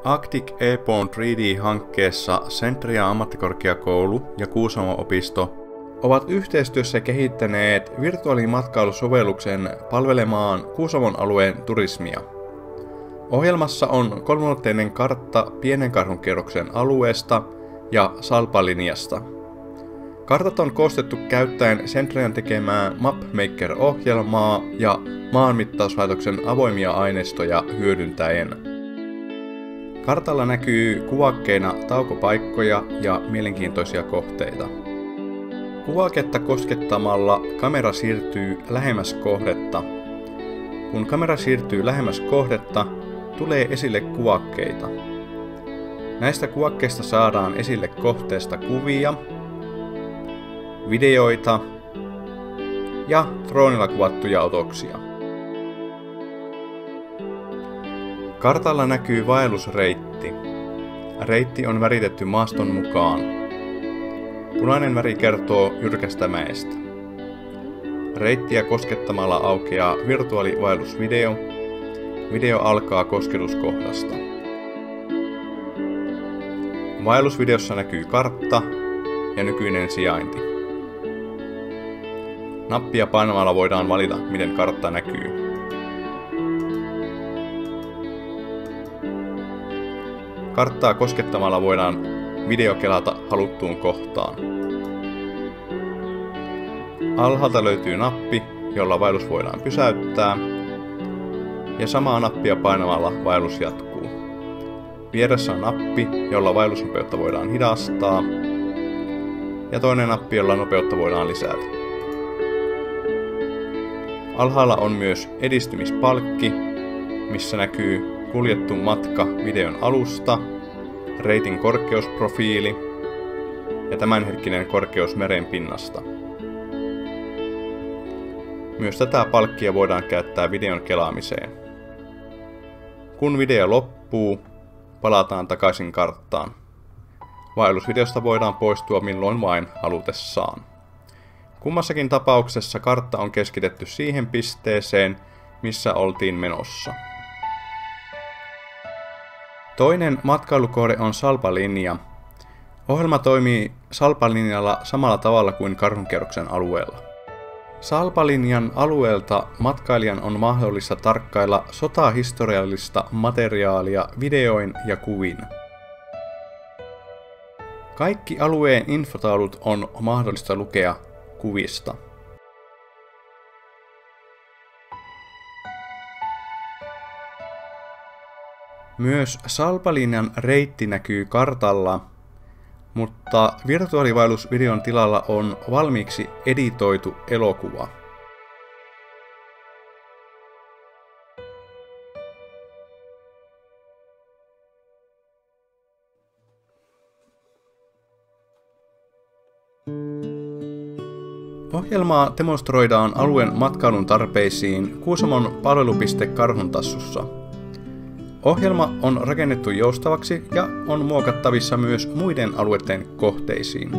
Arctic Airborne 3D-hankkeessa Centria ammattikorkeakoulu ja Kuusamo-opisto ovat yhteistyössä kehittäneet virtuaalimatkailusovelluksen palvelemaan Kuusamon alueen turismia. Ohjelmassa on kolmiulotteinen kartta pienen karhunkierroksen alueesta ja Salpalinjasta. Kartat on koostettu käyttäen Centrian tekemää MapMaker-ohjelmaa ja Maanmittauslaitoksen avoimia aineistoja hyödyntäen. Kartalla näkyy kuvakkeina taukopaikkoja ja mielenkiintoisia kohteita. Kuvaketta koskettamalla kamera siirtyy lähemmäs kohdetta. Kun kamera siirtyy lähemmäs kohdetta, tulee esille kuvakkeita. Näistä kuvakkeista saadaan esille kohteesta kuvia, videoita ja droonilla kuvattuja otoksia. Kartalla näkyy vaellusreitti. Reitti on väritetty maaston mukaan. Punainen väri kertoo jyrkästä mäestä. Reittiä koskettamalla aukeaa virtuaalivaellusvideo. Video alkaa kosketuskohdasta. Vaellusvideossa näkyy kartta ja nykyinen sijainti. Nappia painamalla voidaan valita, miten kartta näkyy. Karttaa koskettamalla voidaan videokelata haluttuun kohtaan. Alhaalta löytyy nappi, jolla vaellus voidaan pysäyttää, ja samaa nappia painamalla vaellus jatkuu. Vieressä on nappi, jolla vaellusnopeutta voidaan hidastaa, ja toinen nappi, jolla nopeutta voidaan lisätä. Alhaalla on myös edistymispalkki, missä näkyy kuljettu matka videon alusta, reitin korkeusprofiili ja tämänhetkinen korkeus meren pinnasta. Myös tätä palkkia voidaan käyttää videon kelaamiseen. Kun video loppuu, palataan takaisin karttaan. Vaellusvideosta voidaan poistua milloin vain halutessaan. Kummassakin tapauksessa kartta on keskitetty siihen pisteeseen, missä oltiin menossa. Toinen matkailukohde on Salpalinja. Ohjelma toimii Salpalinjalla samalla tavalla kuin karhunkierroksen alueella. Salpalinjan alueelta matkailijan on mahdollista tarkkailla sotahistoriallista materiaalia videoin ja kuvin. Kaikki alueen infotaulut on mahdollista lukea kuvista. Myös Salpalinjan reitti näkyy kartalla, mutta virtuaalivaellusvideon tilalla on valmiiksi editoitu elokuva. Ohjelmaa demonstroidaan alueen matkailun tarpeisiin Kuusamon palvelupiste Karhuntassussa. Ohjelma on rakennettu joustavaksi ja on muokattavissa myös muiden alueiden kohteisiin.